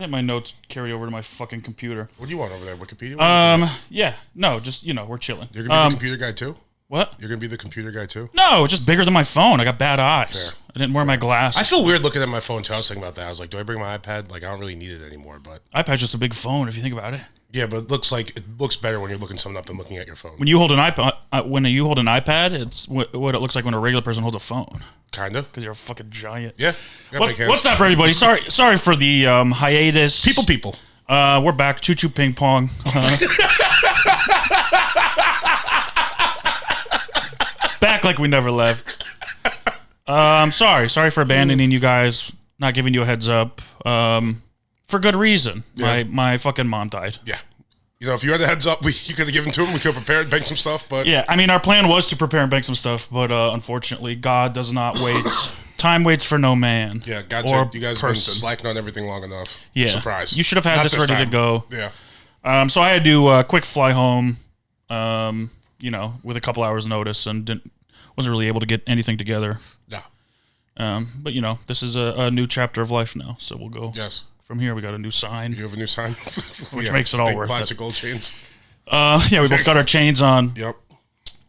Let my notes carry over to my fucking computer. What do you want over there? Wikipedia? Yeah. No, just, we're chilling. You're going to be the computer guy too? What? You're going to be the computer guy too? No, just bigger than my phone. I got bad eyes. Fair. I didn't wear my glasses. I feel weird looking at my phone too. I was thinking about that. I was like, do I bring my iPad? Like, I don't really need it anymore, but... iPad's just a big phone if you think about it. Yeah, but it looks better when you're looking something up than looking at your phone. When you hold an iPad, it's what it looks like when a regular person holds a phone. Kinda. Because you're a fucking giant. Yeah. What's up, everybody? Sorry for the hiatus. People. We're back. Choo choo ping pong. Back like we never left. Sorry for abandoning you guys. Not giving you a heads up. For good reason. Yeah. My fucking mom died. Yeah. You know, if you had the heads up, you could have given to him. We could have prepared, banked some stuff, but... Yeah, I mean, our plan was to prepare and bank some stuff, but unfortunately, God does not wait. Time waits for no man. Yeah, God said you guys have been slacking on everything long enough. Yeah. Surprise. You should have had this ready to go. Yeah. So I had to do a quick fly home, with a couple hours notice, and wasn't really able to get anything together. Yeah. But, this is a new chapter of life now, so we'll go. Yes. From here, we got a new sign. You have a new sign? Which makes it all worth plastic it. gold chains. Yeah, we both got our chains on. Yep.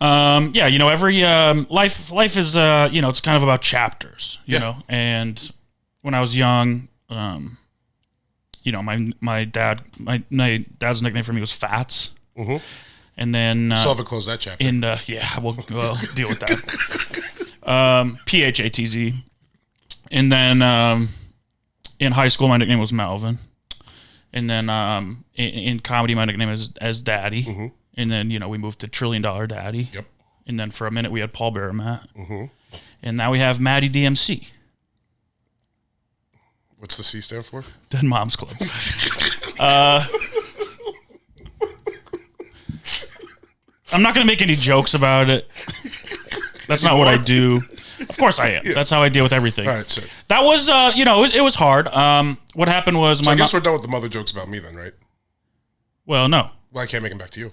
Every life is it's kind of about chapters, you know. And when I was young, my dad's nickname for me was Fats. Mm-hmm. And then Still haven't closed that chapter. We'll deal with that. PHATZ. And then in high school, my nickname was Melvin. And then in comedy, my nickname is as Daddy. Mm-hmm. And then, we moved to $1 Trillion Daddy. Yep. And then for a minute, we had Paul Bear Matt. Mm-hmm. And now we have Maddie DMC. What's the C stand for? Dead Moms Club. I'm not going to make any jokes about it. That's not what I do. Of course I am. Yeah. That's how I deal with everything. All right, so. That was, it was hard. What happened was I guess we're done with the mother jokes about me then, right? Well, no. Well, I can't make them back to you.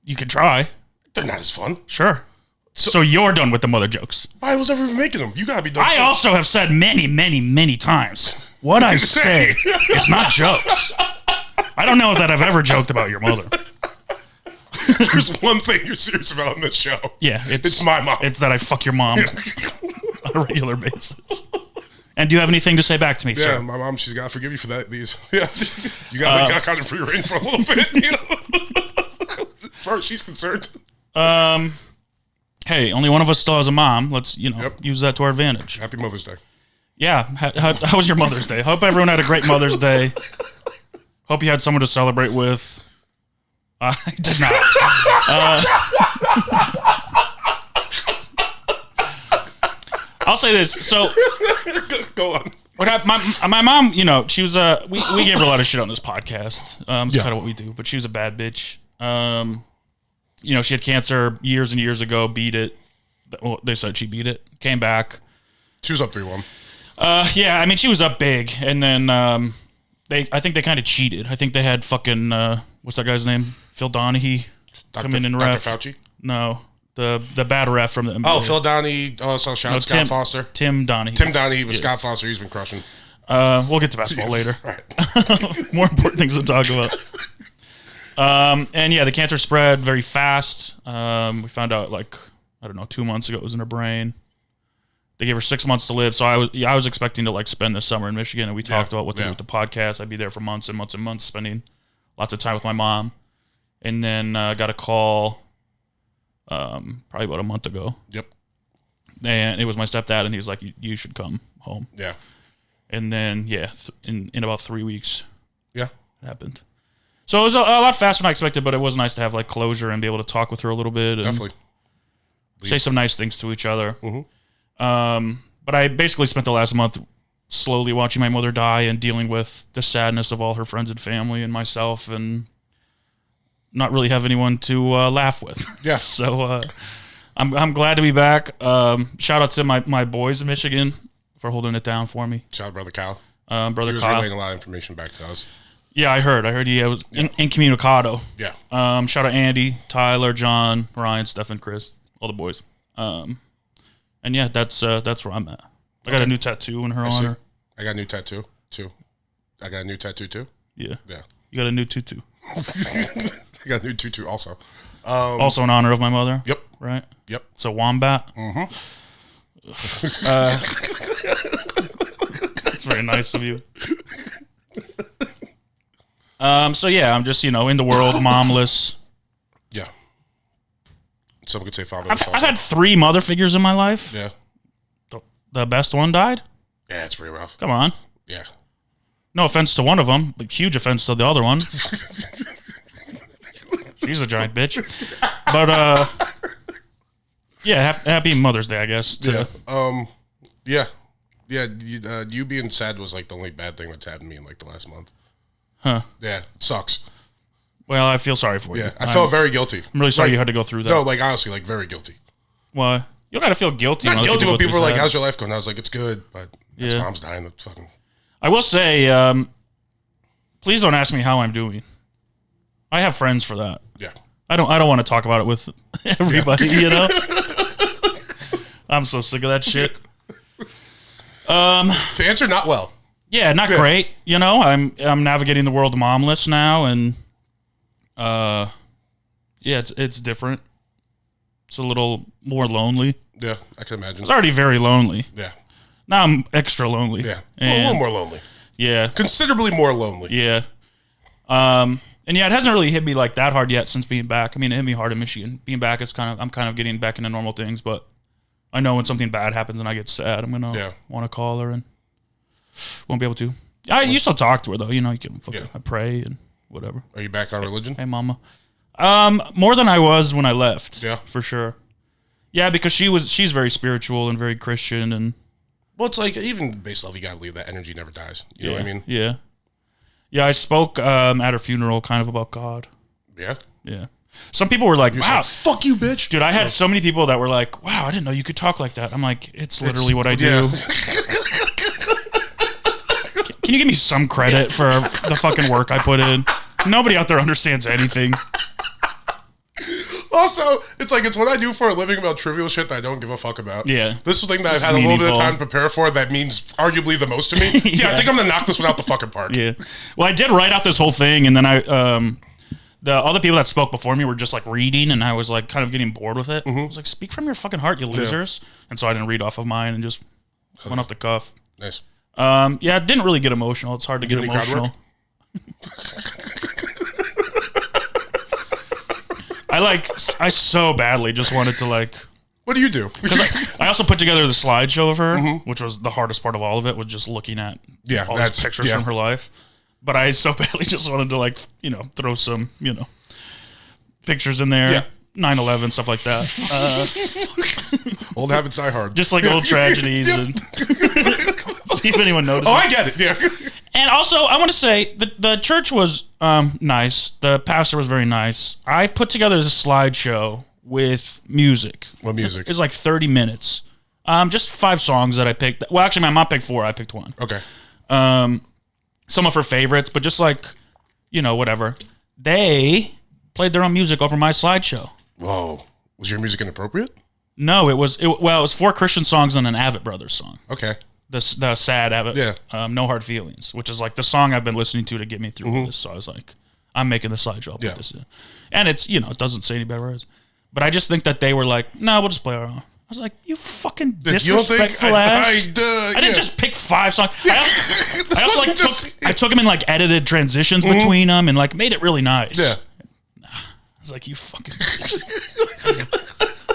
You can try. They're not as fun. Sure. So you're done with the mother jokes. I was never even making them. You got to be done. I also have said many, many, many times, what I say is not jokes. I don't know that I've ever joked about your mother. There's one thing you're serious about on this show. Yeah. It's my mom. It's that I fuck your mom on a regular basis. And do you have anything to say back to me, sir? Yeah, my mom, she's got to forgive you for that. Yeah, you got to make kind of free reign for a little bit, As far as she's concerned. Hey, only one of us still has a mom. Let's, use that to our advantage. Happy Mother's Day. Yeah. How was your Mother's Day? Hope everyone had a great Mother's Day. Hope you had someone to celebrate with. I did not. I'll say this. So, go on. What happened? My mom, she was we gave her a lot of shit on this podcast. It's kind of what we do. But she was a bad bitch. She had cancer years and years ago. Beat it. Well, they said she beat it. Came back. She was up 3-1. Yeah. I mean, she was up big, and then I think they kind of cheated. I think they had fucking what's that guy's name? Phil Donahue come in and ref. Dr. Fauci? No, the bad ref from the NBA. Oh, Phil Donahue. Oh, so shout out Scott Foster. Tim Donahue. Tim Donahue with Scott Foster. He's been crushing. We'll get to basketball later. All right. More important things to talk about. The cancer spread very fast. We found out 2 months ago it was in her brain. They gave her 6 months to live. So I was expecting to spend this summer in Michigan, and we talked about what to do with the podcast. I'd be there for months and months and months, spending lots of time with my mom. And then got a call probably about a month ago. Yep. And it was my stepdad, and he was like, you should come home. Yeah. And then, in about 3 weeks, it happened. So it was a lot faster than I expected, but it was nice to have closure and be able to talk with her a little bit. And definitely. Say some nice things to each other. Mm-hmm. But I basically spent the last month slowly watching my mother die and dealing with the sadness of all her friends and family and myself, and not really have anyone to laugh with. Yeah. So I'm glad to be back. Shout out to my boys in Michigan for holding it down for me. Shout out Brother Kyle. Brother he was Kyle. relaying a lot of information back to us. Yeah, I heard he was incommunicado. Yeah. Shout out Andy, Tyler, John, Ryan, Steph, Chris, all the boys. And that's where I'm at. I got a new tattoo in her honor. I got a new tattoo too. I got a new tattoo too. Yeah. Yeah. You got a new tutu. I got a new tutu also. Also in honor of my mother. Yep. Right? Yep. It's a wombat. Mm-hmm. That's very nice of you. So yeah, I'm just, in the world, momless. Yeah. Some could say fatherless. I've had 3 mother figures in my life. Yeah. The best one died. Yeah, it's pretty rough. Come on. Yeah. No offense to one of them, but huge offense to the other one. She's a giant bitch. But yeah, happy Mother's Day, I guess. Yeah. Yeah. You being sad was like the only bad thing that's happened to me in like the last month. Huh. Yeah, it sucks. Well, I feel sorry for you. Yeah, I felt very guilty. I'm really sorry you had to go through that. No, like honestly, like very guilty. Why? You don't gotta feel guilty. Not guilty when people are like, sad. "How's your life going?" I was like, "It's good," but his mom's dying. That's fucking. I will say, please don't ask me how I'm doing. I have friends for that. Yeah. I don't want to talk about it with everybody. Yeah. I'm so sick of that shit. To answer, not well. Yeah, not great. I'm navigating the world momless now, and yeah, it's different. It's a little more lonely. Yeah, I can imagine. It's already very lonely. Yeah. Now I'm extra lonely. Yeah, a little more lonely. Yeah, considerably more lonely. Yeah. And yeah, it hasn't really hit me like that hard yet since being back. I mean, it hit me hard in Michigan. Being back, I'm kind of getting back into normal things, but I know when something bad happens and I get sad, I'm gonna want to call her and won't be able to. You still talk to her though. You can I pray and whatever. Are you back on religion? Hey, mama. More than I was when I left. Yeah, for sure. Yeah, because she's very spiritual and very Christian, and well, it's like even base level, you gotta believe that energy never dies. You know what I mean? Yeah. Yeah, I spoke at her funeral kind of about God. Yeah. Yeah. Some people were like, "Wow, fuck you, bitch." Dude, I had so many people that were like, "Wow, I didn't know you could talk like that." I'm like, "It's literally what I do." Can you give me some credit for the fucking work I put in? Nobody out there understands anything. Also, it's what I do for a living about trivial shit that I don't give a fuck about. Yeah. This is the thing that I've had a little bit of time to prepare for that means arguably the most to me. Yeah, I think I'm going to knock this one out the fucking park. Yeah. Well, I did write out this whole thing, and then the other people that spoke before me were just like reading, and I was like kind of getting bored with it. I was like, speak from your fucking heart, you losers. Yeah. And so I didn't read off of mine and just went off the cuff. Nice. Yeah, it didn't really get emotional. It's hard to get emotional. I so badly just wanted to What do you do? Because I also put together the slideshow of her, which was the hardest part of all of it, was just looking at all these pictures from her life. But I so badly just wanted to throw some, pictures in there. Yeah. 9/11, stuff like that. Old habits die hard. Just like old tragedies and see if anyone notices. Oh, I get it. Yeah. And also, I want to say the church was nice. The pastor was very nice. I put together this slideshow with music. What music? It was like 30 minutes. Just 5 songs that I picked. Well, actually, my mom picked 4. I picked 1. Okay. Some of her favorites, but just whatever. They played their own music over my slideshow. Whoa. Was your music inappropriate? No, it was 4 Christian songs and an Avett Brothers song. Okay. The sad Avett. Yeah. No Hard Feelings, which is like the song I've been listening to get me through this. So I was like, I'm making the slideshow. I'll put this in. And it's, it doesn't say any bad words. But I just think that they were like, no, we'll just play our own. I was like, you fucking disrespectful ass. I didn't just pick 5 songs. I also took them in edited transitions between them and made it really nice. Yeah. I was like, you fucking.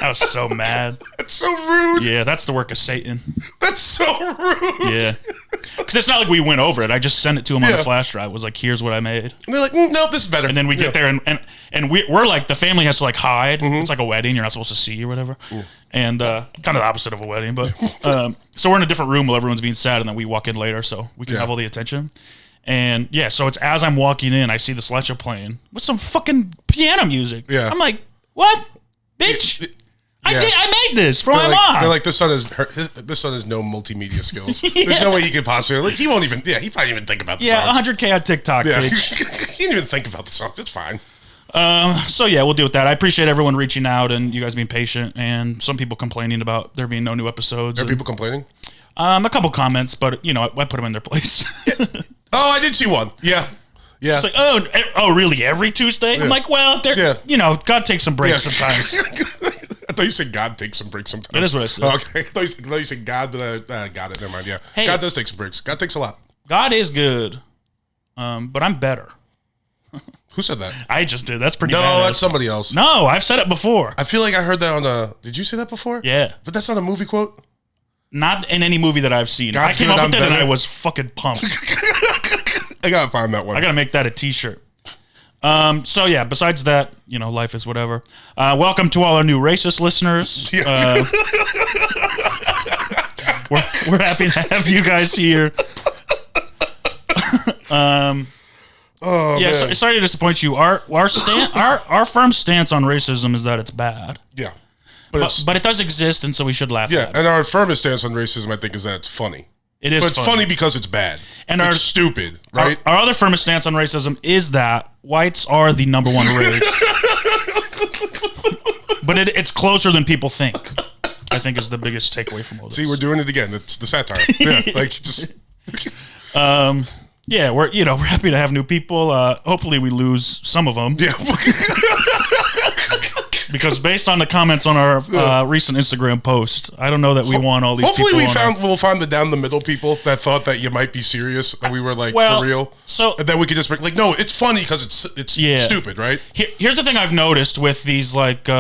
I was so mad. That's so rude. Yeah, that's the work of Satan. That's so rude. Yeah. Because it's not like we went over it. I just sent it to him on the flash drive. It was like, here's what I made. And they're like, no, this is better. And then we get there and we're like, the family has to hide. It's like a wedding. You're not supposed to see or whatever. And kind of the opposite of a wedding. But so we're in a different room while everyone's being sad, and then we walk in later so we can have all the attention. And yeah, so it's as I'm walking in, I see the slideshow playing with some fucking piano music. Yeah. I'm like, what? Bitch. I made this for my mom. They're like, this son has no multimedia skills. There's no way he could possibly. He won't even. Yeah, he probably didn't even think about the songs. 100K on TikTok, bitch. He didn't even think about the songs. It's fine. So yeah, we'll deal with that. I appreciate everyone reaching out and you guys being patient, and some people complaining about there being no new episodes. Are people complaining? A couple comments, but I put them in their place. Oh, I did see one. Yeah. Yeah. It's like, oh, really? Every Tuesday? Yeah. I'm like, well, God takes some breaks sometimes. I thought you said God takes some breaks sometimes. That is what I said. Oh, okay. I thought you said God, but got it. Never mind. Yeah. Hey, God does take some breaks. God takes a lot. God is good, but I'm better. Who said that? I just did. That's pretty No, badass. that's somebody else. No, I've said it before. I feel like I heard that on the... Did you say that before? Yeah. But that's not a movie quote? Not in any movie that I've seen. God's I came good, up with I'm it and better. I was fucking pumped. I gotta find that one. I gotta make that a t-shirt. So yeah, besides that, life is whatever. Welcome to all our new racist listeners. Yeah. We're happy to have you guys here. Sorry to disappoint you. Our firm stance on racism is that it's bad. Yeah. But it does exist, and so we should laugh at it. Yeah, and our firmest stance on racism, I think, is that it's funny. It is But it's funny because it's bad. And it's stupid, right? Our other firmest stance on racism is that whites are the number one race. But it's closer than people think, I think, is the biggest takeaway from all this. See, we're doing it again. It's the satire. Yeah, like, just... Yeah, we're happy to have new people. Hopefully we lose some of them. Yeah. Because based on the comments on our recent Instagram post, I don't know that we want all these Hopefully people. We'll find the down the middle people that thought that you might be serious and we were like, for real. So, and then we could just be like, no, it's funny because it's stupid, right? Here's the thing I've noticed with these, like, we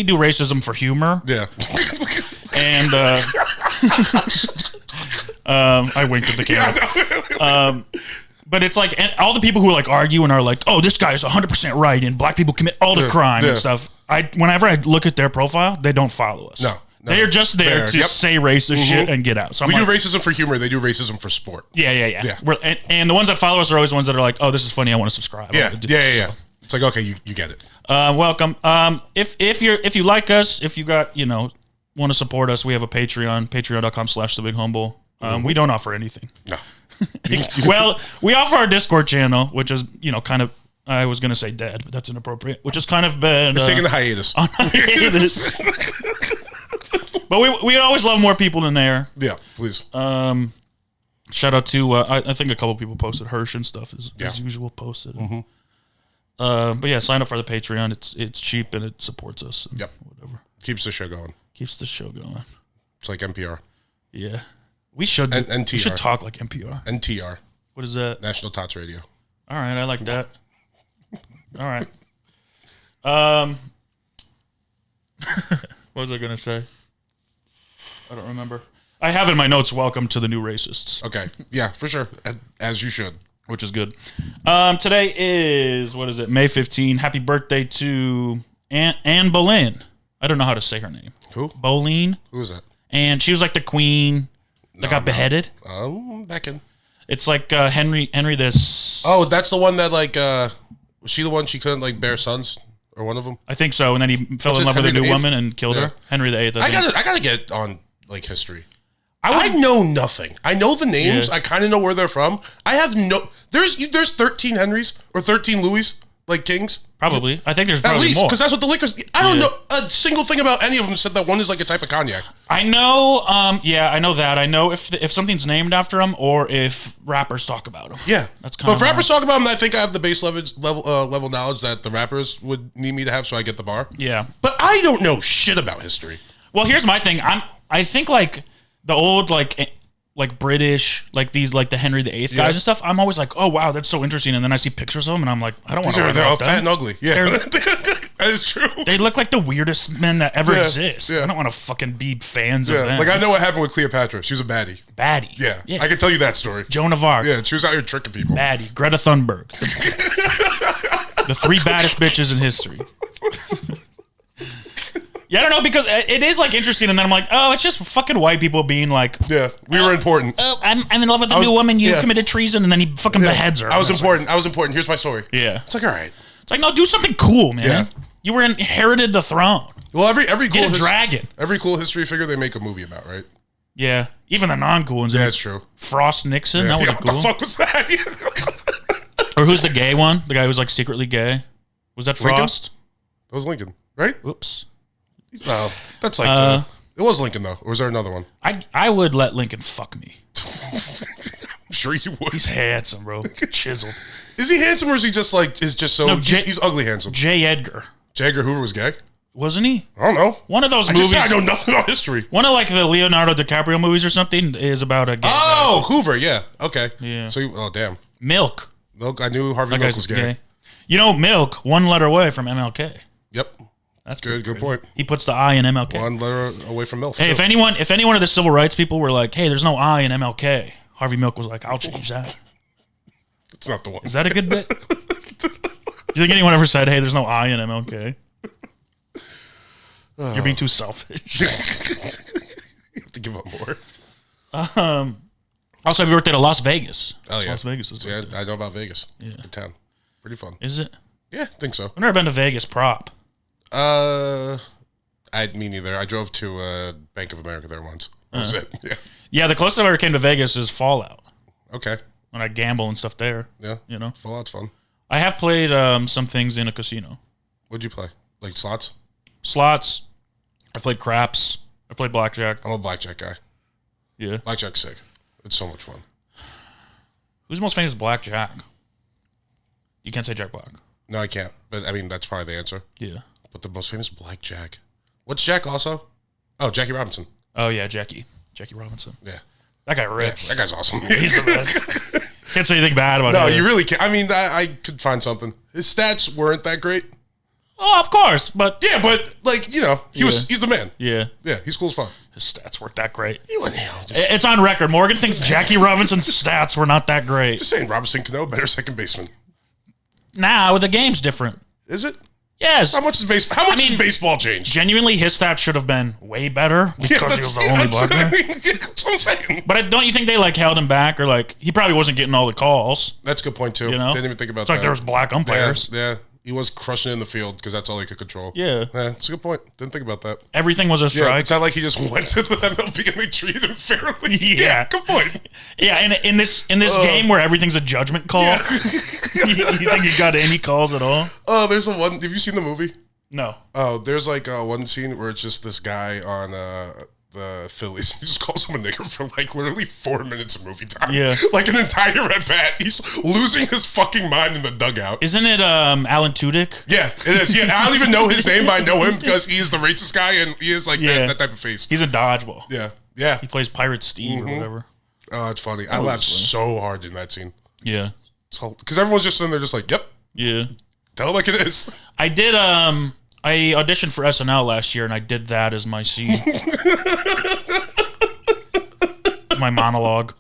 do racism for humor. Yeah. And I winked at the camera. But it's like, and all the people who like argue and are like, oh, this guy is 100% right and black people commit all the crime and stuff. Whenever I look at their profile, they don't follow us. No. They're just there to say racist shit and get out. So we do racism for humor. They do racism for sport. Yeah. And the ones that follow us are always the ones that are like, oh, this is funny. I want to subscribe. Yeah. It's like, okay, you get it. Welcome. If you like us, if you got, want to support us, we have a Patreon, patreon.com/thebighumble. We don't offer anything. No. Well, we offer our Discord channel, which is, kind of, I was going to say dead, but that's inappropriate, which has kind of been... It's taking a hiatus. On hiatus. But we always love more people in there. Yeah, please. Shout out to, I think a couple people posted Hirsch and stuff, as usual, posted. Mm-hmm. But yeah, sign up for the Patreon. It's cheap and it supports us. And whatever. Keeps the show going. Keeps the show going. It's like NPR. Yeah. We should talk like NPR. NTR. What is that? National Tots Radio. All right, I like that. All right. What was I gonna say? I don't remember. I have in my notes. Welcome to the new racists. Okay. Yeah, for sure. As you should. Which is good. Today is May 15. Happy birthday to Anne Boleyn. I don't know how to say her name. Who? Boleyn. Who is that? And she was like the queen. That got beheaded. Back in. It's like Henry this. Oh, that's the one that like was she the one she couldn't like bear sons or one of them? I think so. And then he fell in love with a new woman and killed her. Henry VIII. I gotta get on like history. I know nothing. I know the names. I kind of know where they're from. I have no. There's 13 Henrys or 13 Louis like kings. Probably. I think there's probably at least more. Because that's what the liquors. I don't know a single thing about any of them except that one is like a type of cognac. I know. I know that. I know if something's named after them or if rappers talk about them. Yeah, that's kind of. But if rappers talk about them, I think I have the base level knowledge that the rappers would need me to have, so I get the bar. Yeah, but I don't know shit about history. Well, here's my thing. I think like the old like British, like these, like the Henry VIII guys and stuff. I'm always like, oh wow, that's so interesting. And then I see pictures of them, and I'm like, I don't want to. They're all fat and ugly. Yeah, that is true. They look like the weirdest men that ever exist. Yeah. I don't want to fucking be fans of them. Like I know what happened with Cleopatra. She was a baddie. Yeah, I can tell you that story. Joan of Arc. Yeah, she was out here tricking people. Baddie. Greta Thunberg. The three baddest bitches in history. Yeah, I don't know, because it is like interesting, and then I'm like, oh, it's just fucking white people being like, yeah, we were important. Oh, I'm in love with the new woman. You committed treason, and then he fucking beheads her. I was important. Here's my story. Yeah, it's like, all right. It's like, no, do something cool, man. Yeah. You were inherited the throne. Well, every cool dragon. Every cool history figure they make a movie about, right? Yeah, even the non-cool ones. Yeah, it's true. Frost Nixon. That was cool. What the fuck was that? Or who's the gay one? The guy who's like secretly gay. Was that Frost? Lincoln? That was Lincoln, right? Oops. No, that's like it was Lincoln though. Or was there another one? I would let Lincoln fuck me. sure you would. He's handsome, bro. Chiseled. Is he handsome or is he just like he's ugly handsome? J. Edgar. J. Edgar Hoover was gay? Wasn't he? I don't know. One of those movies. movies. I know nothing about history. One of like the Leonardo DiCaprio movies or something is about a gay guy. Hoover, yeah. Okay. Yeah. So damn. Milk. I knew Harvey Milk was gay. You know, Milk, one letter away from MLK. Yep. That's good point. He puts the I in MLK. One letter away from MILF. Hey, if anyone of the civil rights people were like, hey, there's no I in MLK, Harvey Milk was like, I'll change that. It's not the one. Is that a good bit? You think anyone ever said, hey, there's no I in MLK? You're being too selfish. You have to give up more. Also, happy birthday to Las Vegas. Oh, yeah. Las Vegas is I know about Vegas. Yeah. Good town. Pretty fun. Is it? Yeah, I think so. I've never been to Vegas prop. Me neither. I drove to Bank of America there once. That was it. Yeah. Yeah, the closest I ever came to Vegas is Fallout. Okay. When I gamble and stuff there. Yeah. You know? Fallout's fun. I have played some things in a casino. What'd you play? Like slots? Slots. I've played craps. I've played blackjack. I'm a blackjack guy. Yeah. Blackjack's sick. It's so much fun. Who's the most famous blackjack? You can't say Jack Black. No, I can't. But I mean, that's probably the answer. Yeah. But the most famous blackjack. What's Jack also? Oh, Jackie Robinson. Oh, yeah, Jackie Robinson. Yeah. That guy rips. Yeah, that guy's awesome. He's the best. Can't say anything bad about him. No, you really can't. I mean, I could find something. His stats weren't that great. Oh, of course, but... Yeah, but, like, you know, he's the man. Yeah. Yeah, he's cool as fuck. His stats weren't that great. Just It's on record. Morgan thinks Jackie Robinson's stats were not that great. saying Robinson Cano, better second baseman. Nah, the game's different. Is it? Yes. How much does baseball change? Genuinely, his stats should have been way better because he was the only black guy. That's what I'm saying. But don't you think they like held him back, or like he probably wasn't getting all the calls? That's a good point too. You know, didn't even think about it's that. Like there was black umpires. Yeah, he was crushing it in the field because that's all he could control. Yeah, that's a good point. Didn't think about that. Everything was a strike. Yeah, it's not like he just went to the MLB and they treated him fairly. Yeah, good point. Yeah, and in this game where everything's a judgment call, you think he got any calls at all? Oh, there's one. Have you seen the movie? No. Oh, there's like one scene where it's just this guy on the Phillies. He just calls him a nigger for like literally 4 minutes of movie time. Yeah. Like an entire at bat. He's losing his fucking mind in the dugout. Isn't it Alan Tudyk? Yeah, it is. Yeah, I don't even know his name, but I know him because he is the racist guy and he is like that type of face. He's a dodgeball. Yeah. Yeah. He plays Pirate Steve or whatever. Oh, it's funny. I laughed so hard in that scene. Yeah. Because everyone's just sitting there just like, yep. Yeah. Tell it like it is. I did I auditioned for SNL last year and I did that as my scene. My monologue.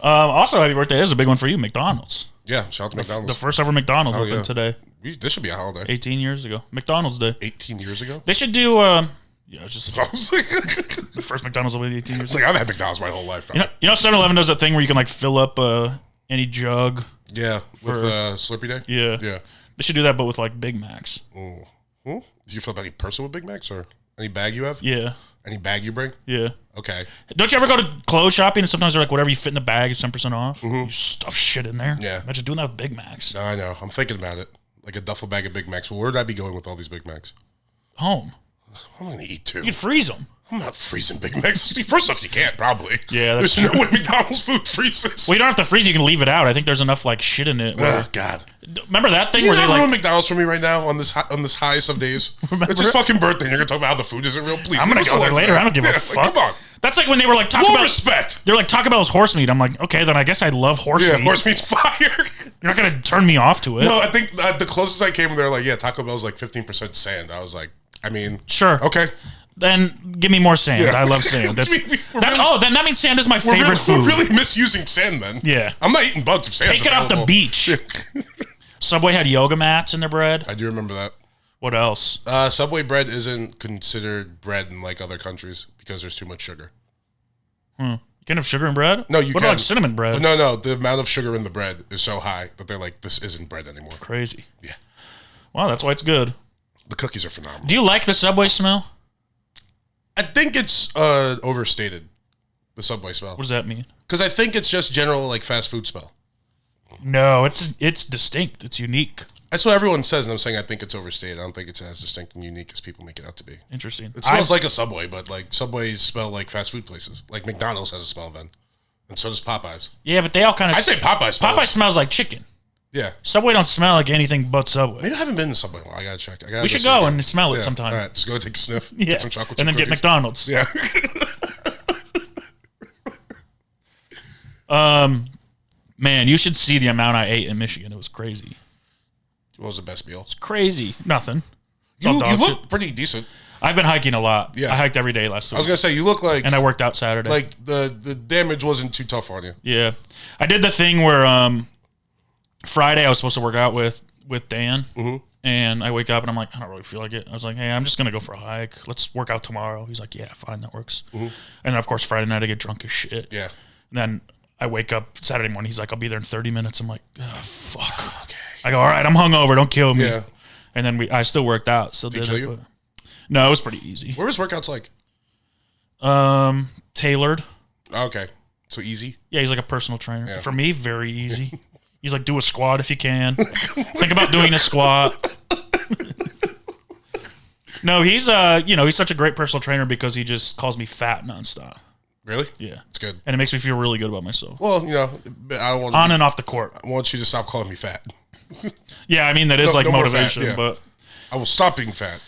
Also, happy birthday. This is a big one for you, McDonald's. Yeah, shout out to McDonald's. The first ever McDonald's opened today. This should be a holiday. 18 years ago. McDonald's Day. 18 years ago? They should do, it's just the first McDonald's opened 18 years ago. I've had McDonald's my whole life. You know 7-Eleven does that thing where you can like fill up any jug. Yeah, with Slurpee Day? Yeah. Yeah. They should do that, but with like Big Macs. Do you fill up any person with Big Macs or any bag you have? Yeah. Any bag you bring? Yeah. Okay. Don't you ever go to clothes shopping and sometimes they're like, whatever you fit in the bag is 10% off? You stuff shit in there. Yeah. Imagine doing that with Big Macs. No, I know. I'm thinking about it. Like a duffel bag of Big Macs. Well, where would I be going with all these Big Macs? Home. I'm going to eat two. You can freeze them. I'm not freezing Big Macs. First off, you can't, probably. Yeah, that's There's no way McDonald's food freezes. Well, you don't have to freeze it. You can leave it out. I think there's enough like shit in it. Oh, God. Remember that thing where they ruin like McDonald's for me right now on this highest of days? It's his fucking birthday and you're going to talk about how the food isn't real? Please. I'm going to go there later. I don't give a fuck. Come on. That's like when they were like Taco Bell. Respect. They're like Taco Bell's horse meat. I'm like, okay, then I guess I love horse meat. Yeah, horse meat's fire. You're not going to turn me off to it. No, I think the closest I came, they're like, yeah, Taco Bell's like 15% sand. I was like, I mean. Sure. Okay. Then give me more sand. Yeah. I love sand. Then that means sand is my favorite food. We're really misusing sand then. Yeah. I'm not eating bugs if sand's Take it off the beach. Subway had yoga mats in their bread. I do remember that. What else? Subway bread isn't considered bread in like other countries because there's too much sugar. You can't have sugar in bread? No, you What about like cinnamon bread? No. The amount of sugar in the bread is so high that they're like, this isn't bread anymore. Crazy. Yeah. Well, that's why it's good. The cookies are phenomenal. Do you like the Subway smell? I think it's overstated, the Subway smell. What does that mean? Because I think it's just general like fast food smell. No, it's distinct. It's unique. That's what everyone says, and I'm saying I think it's overstated. I don't think it's as distinct and unique as people make it out to be. Interesting. It smells like a Subway, but like Subways smell like fast food places. Like McDonald's has a smell then, and so does Popeyes. Yeah, but they all kind of. I say Popeyes. Popeye smells like chicken. Yeah. Subway don't smell like anything but Subway. Maybe I haven't been to Subway. Well, I gotta check. We should go and smell it sometime. All right, just go take a sniff. Yeah. Get some chocolate and then cookies. get McDonald's. Yeah. Man, you should see the amount I ate in Michigan. It was crazy. What was the best meal? It's crazy. Nothing. You look pretty decent. I've been hiking a lot. Yeah. I hiked every day last week. I was gonna say you look like, and I worked out Saturday. Like the damage wasn't too tough on you. Yeah, I did the thing where Friday I was supposed to work out with Dan, and I wake up and I'm like, I don't really feel like it. I was like, hey, I'm just gonna go for a hike. Let's work out tomorrow. He's like, yeah, fine, that works. And then of course Friday night I get drunk as shit. Yeah. And then I wake up Saturday morning. He's like, I'll be there in 30 minutes. I'm like, oh, fuck. Okay. I go, all right, I'm hungover. Don't kill me. Yeah. And then I still worked out. Still did it. But no, it was pretty easy. What was workouts like? Tailored. Okay. So easy? Yeah, he's like a personal trainer. Yeah. For me, very easy. He's like, do a squat if you can. Think about doing a squat. No, he's he's such a great personal trainer because he just calls me fat nonstop. Really? Yeah. It's good. And it makes me feel really good about myself. Well, I don't want on and off the court. I want you to stop calling me fat. Yeah, I mean that is no motivation, fat, yeah. but I will stop being fat.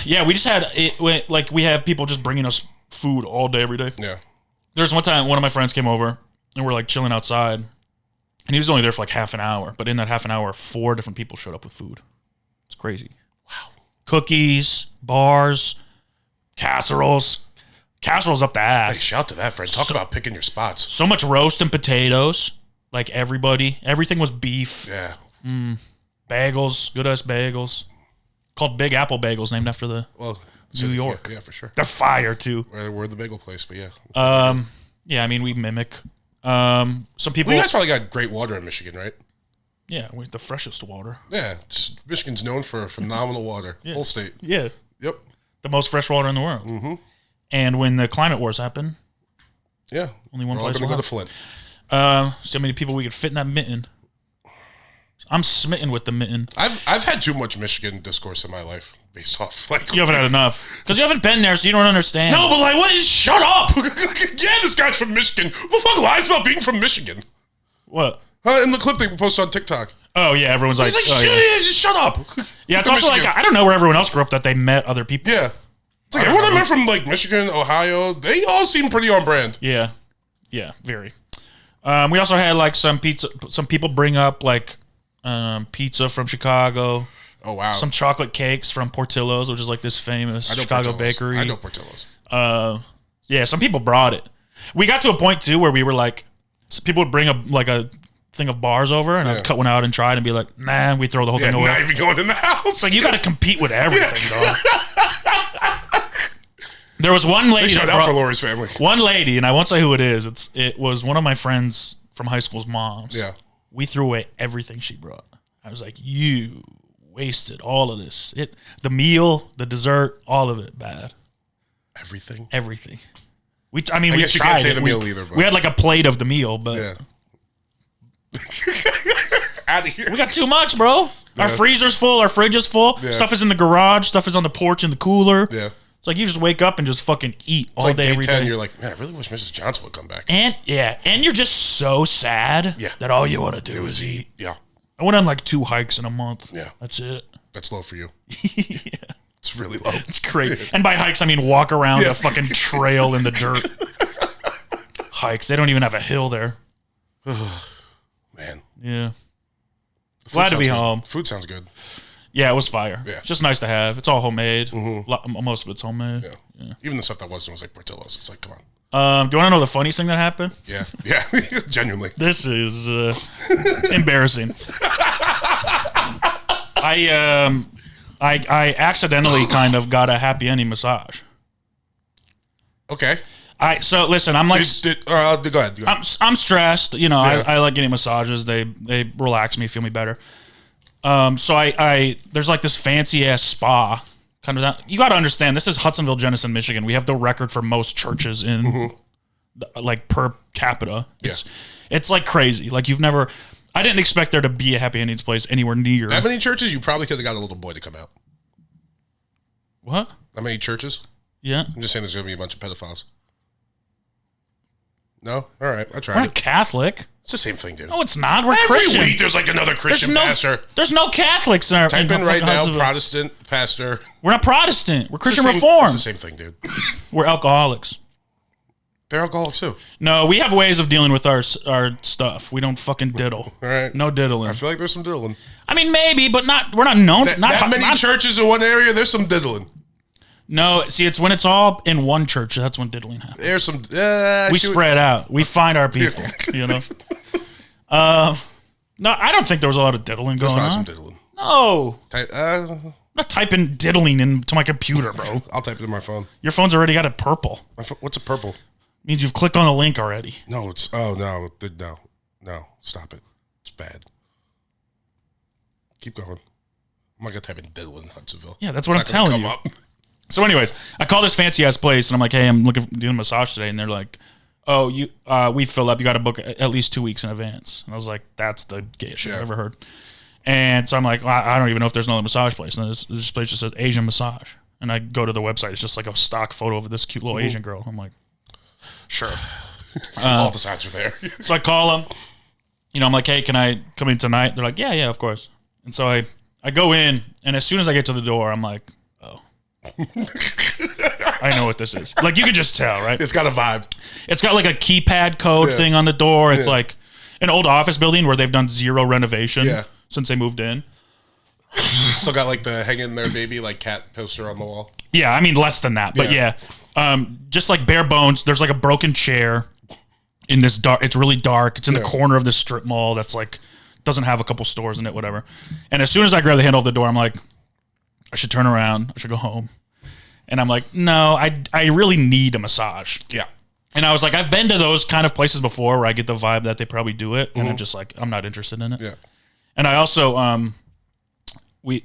Yeah, we just had it. Like we have people just bringing us food all day, every day. Yeah. There's one time one of my friends came over and we're like chilling outside, and he was only there for like half an hour. But in that half an hour, 4 different people showed up with food. It's crazy. Wow. Cookies, bars, casseroles. Casseroles up the ass. Hey, shout to that, friend. Talk about picking your spots. So much roast and potatoes. Like everything was beef. Yeah. Bagels, good ass bagels. Called Big Apple Bagels, named after the New York. Yeah, for sure. They're fire too. We're the bagel place, but yeah. Yeah, I mean we mimic. Some people. You guys probably got great water in Michigan, right? Yeah, we have the freshest water. Yeah, Michigan's known for phenomenal water. Yeah. Whole state. Yeah. Yep. The most fresh water in the world. Mm-hmm. And when the climate wars happen, yeah, only one we're place. We're all going to go to Flint. So many people we could fit in that mitten. I'm smitten with the mitten. I've had too much Michigan discourse in my life based off you haven't had enough because you haven't been there, so you don't understand. No, but like, what? Shut up! Yeah, this guy's from Michigan. Who the fuck lies about being from Michigan? What? In the clip they posted on TikTok. Oh yeah, everyone's like, just shut up. Yeah, it's also Michigan. Like I don't know where everyone else grew up that they met other people. Yeah, it's like everyone I met from like Michigan, Ohio, they all seem pretty on brand. Yeah, very. We also had like some pizza. Some people bring up like pizza from Chicago. Oh wow! Some chocolate cakes from Portillo's, which is like this famous Chicago bakery. I know Portillo's. Yeah, some people brought it. We got to a point too where we were like, people would bring a thing of bars over, and I'd cut one out and try it and be like, nah, we throw the whole thing away. Not even going in the house. It's like you got to compete with everything, dog. There was one lady. Shout out for Lori's family. One lady, and I won't say who it is. It was one of my friends from high school's moms. Yeah. We threw away everything she brought. I was like, you wasted all of this. The meal, the dessert, all of it bad. Everything. We guess tried you can't say it. the meal either. But. We had like a plate of the meal, but yeah. Out of here. We got too much, bro. Our freezer's full. Our fridge is full. Yeah. Stuff is in the garage. Stuff is on the porch in the cooler. Yeah. It's like you just wake up and just fucking eat all day, every 10, day. You're like, man, I really wish Mrs. Johnson would come back. And you're just so sad that all you want to do is eat. Yeah. I went on like 2 hikes in a month. Yeah. That's it. That's low for you. Yeah. It's really low. It's great. And by hikes, I mean walk around a fucking trail in the dirt. Hikes. They don't even have a hill there. Man. Yeah. Glad to be home. Food sounds good. Yeah, it was fire. Yeah. It's just nice to have. It's all homemade. Most of it's homemade. Yeah. Even the stuff that wasn't was like Portillo's. It's like, come on. Do you want to know the funniest thing that happened? Yeah. Genuinely. This is embarrassing. I accidentally kind of got a happy ending massage. Okay. So listen, I'm like, go ahead. I'm stressed. You know, I like getting massages. They relax me, feel me better. So I there's like this fancy ass spa kind of. You got to understand, this is Hudsonville, Jenison, Michigan. We have the record for most churches in like per capita. It's like crazy. Like you've never. I didn't expect there to be a happy endings place anywhere near. That many churches, you probably could have got a little boy to come out. What? That many churches? Yeah. I'm just saying there's going to be a bunch of pedophiles. No? All right. I tried We're not Catholic. It's the same thing, dude. No, it's not. We're Every Christian. week there's like another Christian pastor. There's no Catholics in our Type in right now, Huntsville. Protestant pastor. We're not Protestant. We're Christian It's Reformed. the same thing, dude. We're alcoholics. They're alcoholics too. No, we have ways of dealing with our stuff. We don't fucking diddle. All right. No diddling. I feel like there's some diddling. I mean, maybe, but not. We're not known. That many churches in one area, there's some diddling. No, see, it's when it's all in one church. That's when diddling happens. There's some. We spread out. We find our people. You know. No, I don't think there was a lot of diddling going on. Some diddling. No. I'm not typing diddling into my computer, bro. I'll type it in my phone. Your phone's already got it purple. What's a purple? Means you've clicked on a link already. No, it's. Oh, no. No. Stop it. It's bad. Keep going. I'm not going to type in diddling Huntsville. Yeah, that's what I'm telling you. So anyways, I call this fancy ass place and I'm like, hey, I'm doing a massage today. And they're like, oh, we fill up. You got to book at least 2 weeks in advance. And I was like, that's the gayest shit I've ever heard. And so I'm like, well, I don't even know if there's another massage place. And this place just says Asian massage. And I go to the website. It's just like a stock photo of this cute little Asian girl. I'm like, sure. All the signs are there. So I call them. You know, I'm like, hey, can I come in tonight? They're like, yeah, of course. And so I go in. And as soon as I get to the door, I'm like, oh. I know what this is. Like, you can just tell, right? It's got a vibe. It's got like a keypad code thing on the door. It's like an old office building where they've done zero renovation since they moved in. Still got like the hang in there baby like cat poster on the wall. Yeah, I mean less than that, but just like bare bones. There's like a broken chair in this dark. It's really dark. It's in the corner of this strip mall that's like doesn't have a couple stores in it, whatever. And as soon as I grab the handle of the door, I'm like, I should turn around. I should go home. And I'm like, no, I really need a massage. Yeah. And I was like, I've been to those kind of places before where I get the vibe that they probably do it. And I'm just like, I'm not interested in it. Yeah. And I also,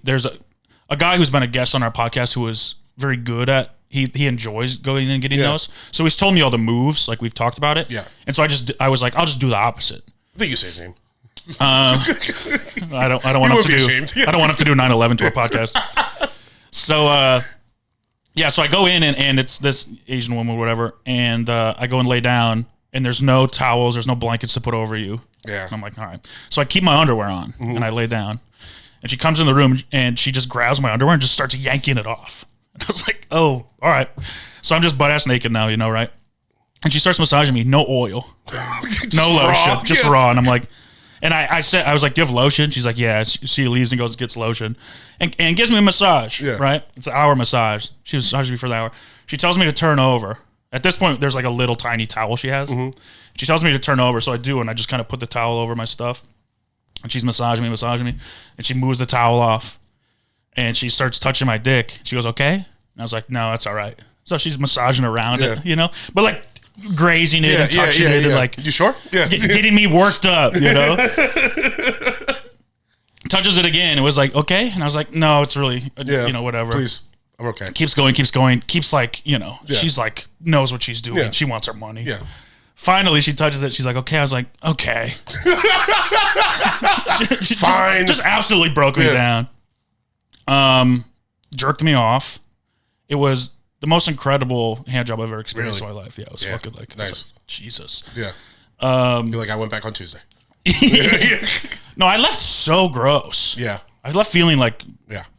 there's a guy who's been a guest on our podcast who is very good at, he enjoys going and getting those. So he's told me all the moves, like we've talked about it. Yeah. And so I was like, I'll just do the opposite. I think you say his name. I don't want him to do, I don't want him to do 9/11 to a podcast. So, so I go in and it's this Asian woman or whatever, and I go and lay down, and there's no towels, there's no blankets to put over you. Yeah. And I'm like, all right. So I keep my underwear on, and I lay down, and she comes in the room, and she just grabs my underwear and just starts yanking it off. And I was like, oh, all right. So I'm just butt-ass naked now, you know, right? And she starts massaging me, no oil, no lotion, just raw. And I'm like, and I was like, do you have lotion? She's like, yeah. She leaves and goes and gets lotion and gives me a massage, right? It's an hour massage. She massages me for the hour. She tells me to turn over. At this point, there's like a little tiny towel she has. She tells me to turn over, so I do, and I just kind of put the towel over my stuff. And she's massaging me, and she moves the towel off. And she starts touching my dick. She goes, okay? And I was like, no, that's all right. So she's massaging around it, you know? But like, grazing it and touching it and like, you sure? Yeah, getting me worked up, you know. Touches it again. It was like, okay, and I was like, no, it's really, you know, whatever. Please, I'm okay. Keeps going. Keeps like, you know, she's like knows what she's doing. She wants her money. Yeah. Finally, she touches it. She's like, okay. I was like, okay. Fine. Just absolutely broke me down. Jerked me off. It was the most incredible hand job I've ever experienced in my life. Yeah, it was fucking like, nice. Jesus. Yeah. You're like, I went back on Tuesday. No, I left so gross. Yeah. I left feeling like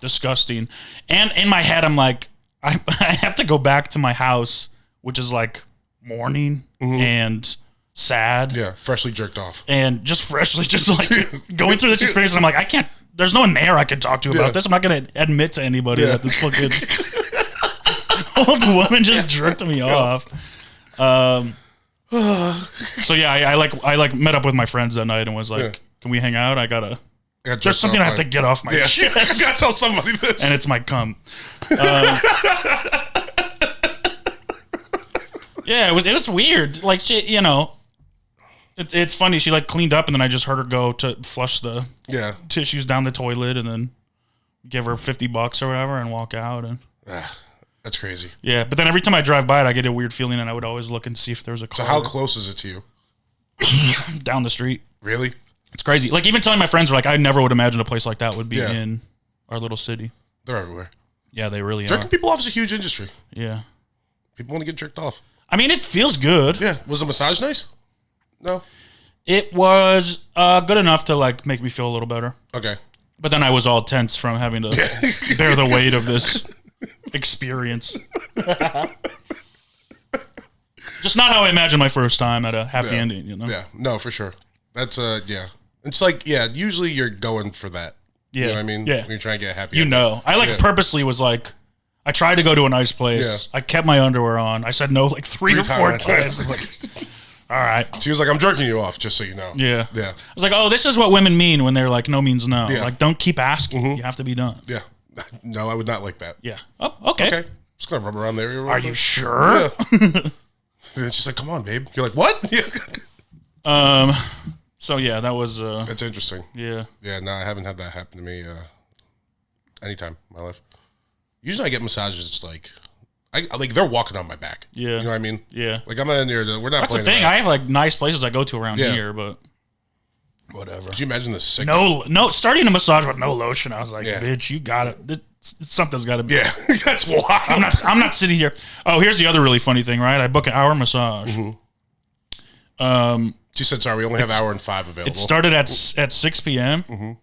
disgusting. And in my head, I'm like, I have to go back to my house, which is like mourning and sad. Yeah, freshly jerked off. And just like going through this experience. And I'm like, I can't, there's no one there I can talk to about this. I'm not going to admit to anybody that this fucking old woman just jerked me off. So yeah, I like met up with my friends that night and was like, can we hang out? There's something I have to get off my chest. I gotta tell somebody this. And it's my cum. Yeah, it was weird. Like, she, you know, it's funny. She like cleaned up and then I just heard her go to flush the tissues down the toilet and then give her $50 or whatever and walk out. And that's crazy. Yeah, but then every time I drive by it, I get a weird feeling and I would always look and see if there's a car. So how close is it to you? Down the street. Really? It's crazy. Like, even telling my friends, I never would imagine a place like that would be in our little city. They're everywhere. Yeah, they really Jerking are. people off is a huge industry. Yeah. People want to get jerked off. I mean, it feels good. Yeah. Was the massage nice? No. It was good enough to, make me feel a little better. Okay. But then I was all tense from having to bear the weight of this experience. Just not how I imagined my first time at a happy ending, you know? Yeah. No, for sure. That's, yeah. It's usually you're going for that. Yeah. You know what I mean? Yeah. When you're trying to get a happy ending. I purposely was I tried to go to a nice place. Yeah. I kept my underwear on. I said no 3 or 4 times. All right. She was like, I'm jerking you off, just so you know. Yeah. Yeah. I was like, oh, this is what women mean when they're no means no. Yeah. Don't keep asking. You have to be done. Yeah. No, I would not like that. Yeah. Oh, okay. Okay. Just gonna rub around there. Are you sure? Yeah. And then she's like, come on, babe. You're like, what? Yeah. So yeah, that was That's interesting. Yeah. Yeah, no, I haven't had that happen to me anytime in my life. Usually I get massages just they're walking on my back. Yeah. You know what I mean? Yeah. I'm not in there. We're not That's the playing thing. around. I have nice places I go to around here, but whatever. Could you imagine the sick? No, starting a massage with no lotion. I was like, Yeah. bitch, you got it. Something's got to be. Yeah, that's why. I'm not sitting here. Oh, here's the other really funny thing, right? I book an hour massage. She said, sorry, we only have hour and 5 available. It started at 6 p.m.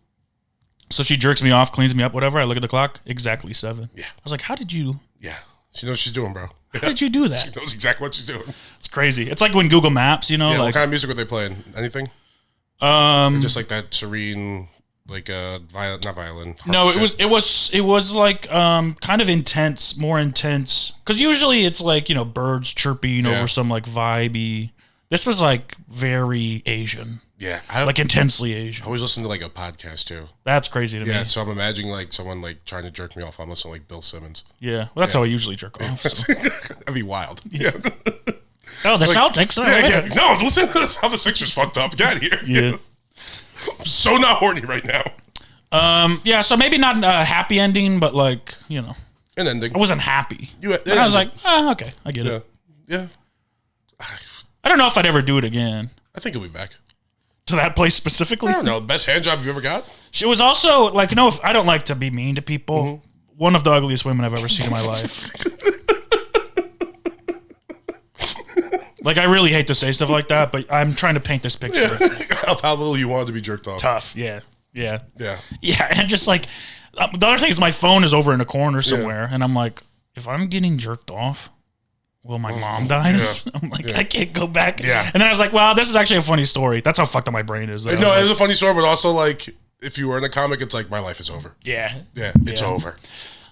So she jerks me off, cleans me up, whatever. I look at the clock, exactly 7. Yeah. I was like, how did you? Yeah. She knows what she's doing, bro. How did you do that? She knows exactly what she's doing. It's crazy. It's like when Google Maps, Yeah, what kind of music were they playing? Anything? Just like that serene, not violin. No, it was kind of intense, more intense. Because usually it's birds chirping over some vibey. This was very Asian. Yeah. Intensely Asian. I always listen to a podcast too. That's crazy to me. Yeah, so I'm imagining someone trying to jerk me off. I'm listening to Bill Simmons. Yeah, well, that's how I usually jerk off. So. That'd be wild. Yeah. Oh, the Celtics. Yeah. No, listen to this. How the Sixers fucked up. Get out of here. Yeah. I'm so not horny right now. Yeah, so maybe not a happy ending, but an ending. I wasn't happy. But I was like, okay, I get it. Yeah. I don't know if I'd ever do it again. I think he'll be back. To that place specifically? I don't know. Best hand job you ever got? She was also, I don't like to be mean to people. One of the ugliest women I've ever seen in my life. I really hate to say stuff like that, but I'm trying to paint this picture. Of how little you wanted to be jerked off. Tough, yeah. Yeah. Yeah. Yeah, and just the other thing is my phone is over in a corner somewhere, and I'm like, if I'm getting jerked off, will my mom dies? Yeah. I'm like, I can't go back. Yeah. And then I was like, well, this is actually a funny story. That's how fucked up my brain is. No, it's a funny story, but also if you were in a comic, it's my life is over. Yeah. Yeah, it's over.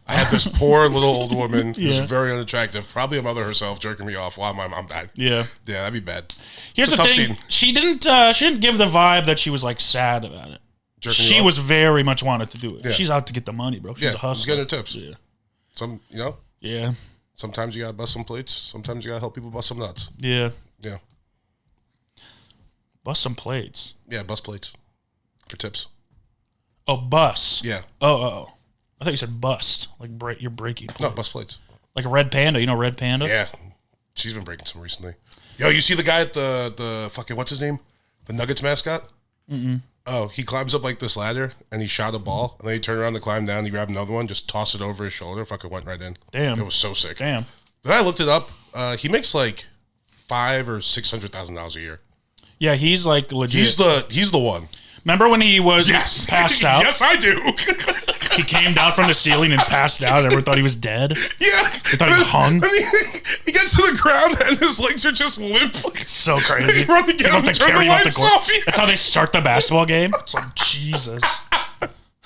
I had this poor little old woman who's very unattractive, probably a mother herself, jerking me off while my mom died. Yeah. Yeah, that'd be bad. Here's the thing. She didn't give the vibe that she was sad about it. She was very much wanted to do it. Yeah. She's out to get the money, bro. She's a hustler. She's getting her tips. Yeah. Yeah. Sometimes you gotta bust some plates. Sometimes you gotta help people bust some nuts. Yeah. Yeah. Bust some plates. Yeah, bust plates for tips. Oh, bust. Yeah. Oh. I thought you said bust, you're breaking plates. No, bust plates. Like a Red Panda. You know Red Panda? Yeah. She's been breaking some recently. Yo, you see the guy at the fucking, what's his name? The Nuggets mascot? Mm-mm. Oh, he climbs up this ladder, and he shot a ball, and then he turned around to climb down, he grabbed another one, just tossed it over his shoulder, fucking went right in. Damn. It was so sick. Damn. Then I looked it up. He makes $500,000 or $600,000 a year. Yeah, he's legit. He's the one. Remember when he was passed out? Yes, I do. He came down from the ceiling and passed out. Everyone thought he was dead. Yeah. They thought he hung. He gets to the ground and his legs are just limp. It's so crazy. He run to get him and turn the lights off. Yeah. That's how they start the basketball game. It's like, Jesus.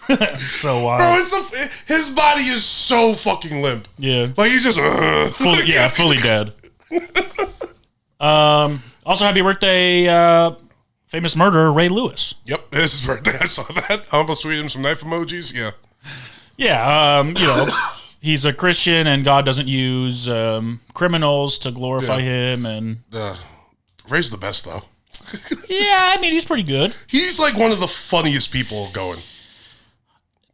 It's so wild. Bro, his body is so fucking limp. Yeah. He's just... fully dead. Also, happy birthday... famous murderer Ray Lewis. Yep, this is birthday. I saw that. I almost tweeted him some knife emojis. Yeah. Yeah, he's a Christian and God doesn't use criminals to glorify him. And Ray's the best, though. Yeah, I mean, he's pretty good. He's one of the funniest people going.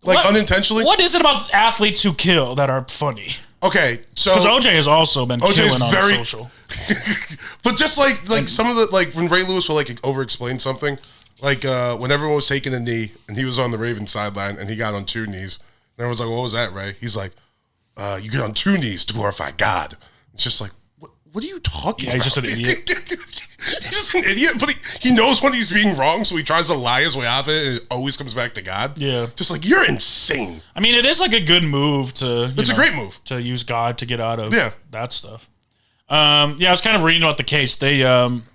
Unintentionally. What is it about athletes who kill that are funny? Okay, so... Because OJ has also been killing on social. But just some of the... when Ray Lewis will over-explain something, Like when everyone was taking a knee and he was on the Ravens sideline and he got on 2 knees. And everyone's like, what was that, Ray? He's like, you get on 2 knees to glorify God. It's just like, what are you talking about? He's just an idiot. He's just an idiot, but he knows when he's being wrong, so he tries to lie his way off it, and it always comes back to God. Yeah. Just like, you're insane. I mean, it is like a good move to... It's a great move. To use God to get out of that stuff. I was kind of reading about the case. They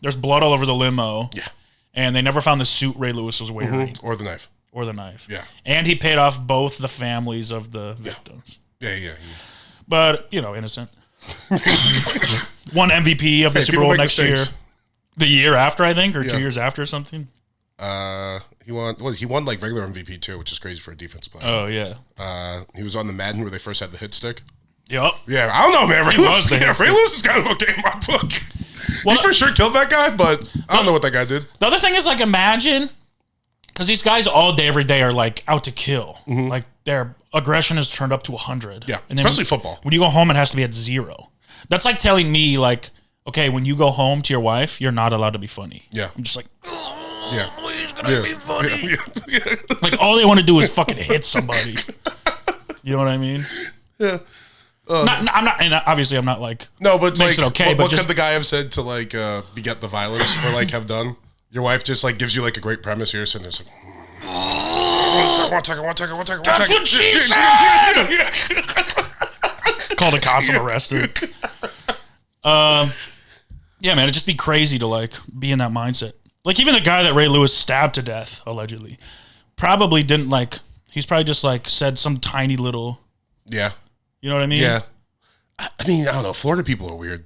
there's blood all over the limo. Yeah. And they never found the suit Ray Lewis was wearing. Or the knife. Yeah. And he paid off both the families of the victims. Yeah. But, innocent. Won MVP of the Super Bowl next year. The year after, I think, or 2 years after or something. He won like regular MVP too, which is crazy for a defensive player. Oh, yeah. He was on the Madden where they first had the hit stick. Yep. Yeah, I don't know, man. Ray Lewis is kind of okay in my book. Well, he for sure killed that guy, but I don't know what that guy did. The other thing is, like, imagine, because these guys all day, every day are, like, out to kill. Like, their aggression is turned up to 100. Yeah, and especially football. When you go home, it has to be at 0. That's like telling me, like, okay, when you go home to your wife, you're not allowed to be funny. Yeah. I'm just like, please, can I be funny? Like, all they want to do is fucking hit somebody. You know what I mean? Yeah. I'm not, and obviously I'm not like, no, but makes like, it okay. What could the guy have said to like beget the violence or like have done? Your wife just like gives you like a great premise here, sitting there like, one second. That's what she said. Call the cops and arrested. Yeah, man, it'd just be crazy to like be in that mindset. Like even the guy that Ray Lewis stabbed to death, allegedly, probably didn't like. He's probably just like said some tiny little. Yeah. You know what I mean? Yeah. I mean, I don't know. Florida people are weird.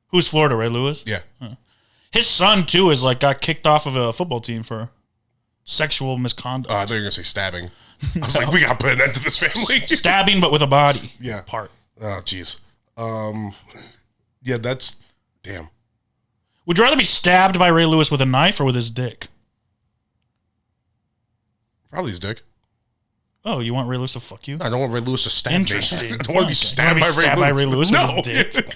Who's Florida? Ray Lewis? Yeah. His son too is like got kicked off of a football team for sexual misconduct. I thought you were gonna say stabbing. I was like, we got to put an end to this family. Stabbing, but with a body. Yeah. Part. Oh, jeez. Yeah, that's damn. Would you rather be stabbed by Ray Lewis with a knife or with his dick? Probably his dick. Oh, you want Ray Lewis to fuck you? I don't want Ray Lewis to stab Interesting. me. I don't want to be stabbed by Ray Lewis. No. With his dick.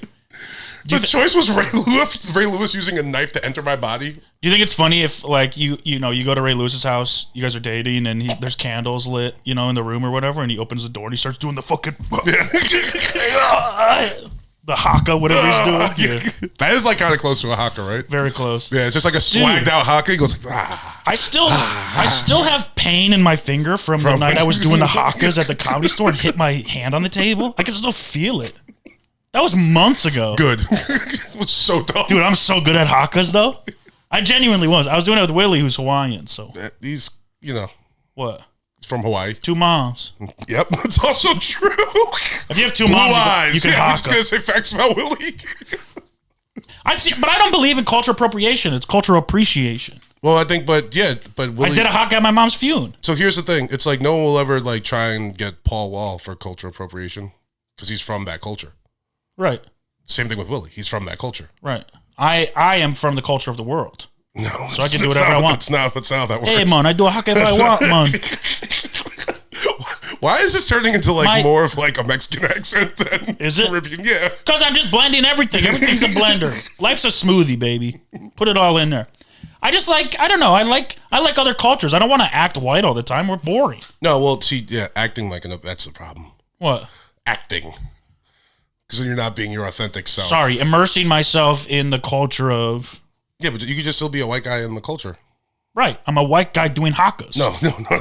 The choice was Ray Lewis using a knife to enter my body. Do you think it's funny if, like, you go to Ray Lewis's house, you guys are dating, and there's candles lit, in the room or whatever, and he opens the door and he starts doing the fucking the haka, whatever he's doing. Yeah. That is like kind of close to a haka, right? Very close. Yeah, it's just like a swagged out haka. He goes like, ah. I still have pain in my finger from the night I was doing the hakas at the Comedy Store and hit my hand on the table. I can still feel it. That was months ago. Good. It was so dumb. Dude, I'm so good at hakas, though. I genuinely was. I was doing it with Willie, who's Hawaiian, so. He's, What? He's from Hawaii. 2 moms. Yep, that's also true. If you have 2 Blue moms, eyes. you can haka. I was going to say facts about Willie. But I don't believe in cultural appropriation. It's cultural appreciation. Well, I think, but Willie. I did a haka at my mom's funeral. So here's the thing. It's like no one will ever like try and get Paul Wall for cultural appropriation because he's from that culture. Right. Same thing with Willie. He's from that culture. Right. I am from the culture of the world. No. So I can do whatever I want. That's not how that works. Hey, man, I do a haka if I want, man. Why is this turning into like more of like a Mexican accent than Caribbean? Yeah. Because I'm just blending everything. Everything's a blender. Life's a smoothie, baby. Put it all in there. I just like, I don't know. I like other cultures. I don't want to act white all the time. We're boring. No, well, see, yeah, acting like enough. That's the problem. What? Acting. Because then you're not being your authentic self. Sorry, immersing myself in the culture of. Yeah, but you could just still be a white guy in the culture. Right. I'm a white guy doing hakas. No.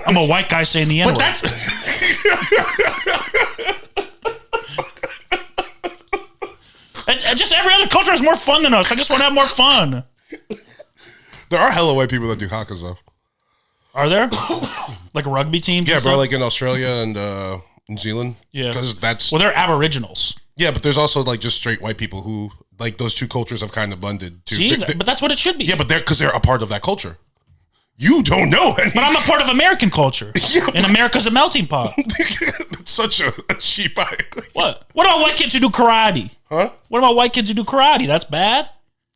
I'm a white guy saying the N-word. But that's... and just every other culture has more fun than us. I just want to have more fun. There are hella white people that do hakas, though. Are there? Like rugby teams? Yeah, bro, like in Australia and New Zealand. Yeah. Because that's... Well, they're aboriginals. Yeah, but there's also like just straight white people who... Like those two cultures have kind of blended. Too. See, but that's what it should be. Yeah, but because they're a part of that culture. You don't know any. But I'm a part of American culture. Yeah, and America's a melting pot. That's such a cheap eye. What? What about white kids who do karate? Huh? What about white kids who do karate? That's bad?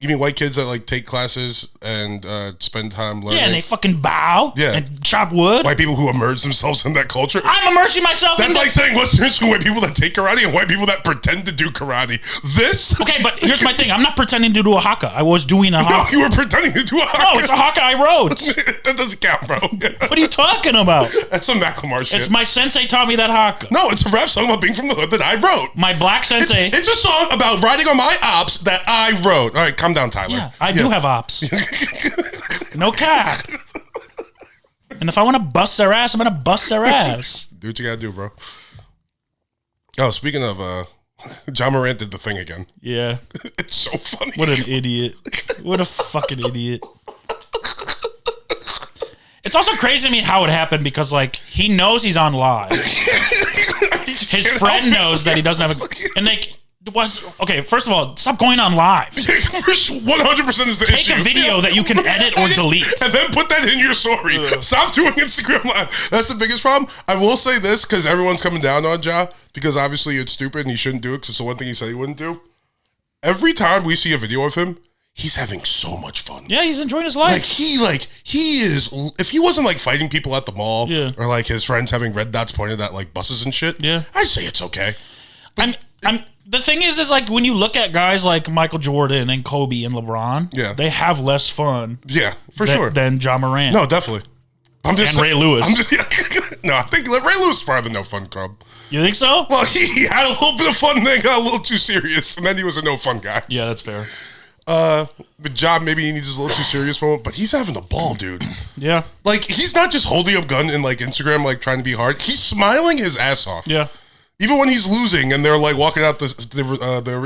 You mean white kids that like take classes and spend time learning? Yeah, and they fucking bow and chop wood. White people who immerse themselves in that culture. I'm immersing myself in That's like saying what's the difference between white people that take karate and white people that pretend to do karate? This? Okay, but here's my thing. I'm not pretending to do a haka. I was doing a haka. No, you were pretending to do a haka. No, it's a haka I wrote. That doesn't count, bro. What are you talking about? That's some Macklemore shit. It's my sensei taught me that haka. No, it's a rap song about being from the hood that I wrote. My black sensei. It's a song about riding on my ops that I wrote. All right, calm down, Tyler. Yeah, I do have ops. No cap. And if I want to bust their ass, I'm going to bust their ass. Do what you got to do, bro. Oh, speaking of, John Morant did the thing again. Yeah. It's so funny. What an idiot. What a fucking idiot. It's also crazy to me how it happened because, like, he knows he's on live. His friend knows that he doesn't have a... And they... Okay, first of all, stop going on live. 100% is the issue. Take a video that you can edit or delete. And then put that in your story. Stop doing Instagram Live. That's the biggest problem. I will say this, because everyone's coming down on Ja, because obviously it's stupid and he shouldn't do it, because it's the one thing he said he wouldn't do. Every time we see a video of him, he's having so much fun. Yeah, he's enjoying his life. He is, if he wasn't like fighting people at the mall, or like his friends having red dots pointed at like buses and shit, I'd say it's okay. But the thing is like when you look at guys like Michael Jordan and Kobe and LeBron, they have less fun. Yeah, for sure. Than Ja Morant. No, definitely. And Ray Lewis. No, I think Ray Lewis is part of the no fun club. You think so? Well, he had a little bit of fun, then got a little too serious, and then he was a no fun guy. Yeah, that's fair. But Ja, maybe he needs a little too serious moment, but he's having a ball, dude. Yeah. Like, he's not just holding up gun in like Instagram, like trying to be hard. He's smiling his ass off. Yeah. Even when he's losing and they're like walking out the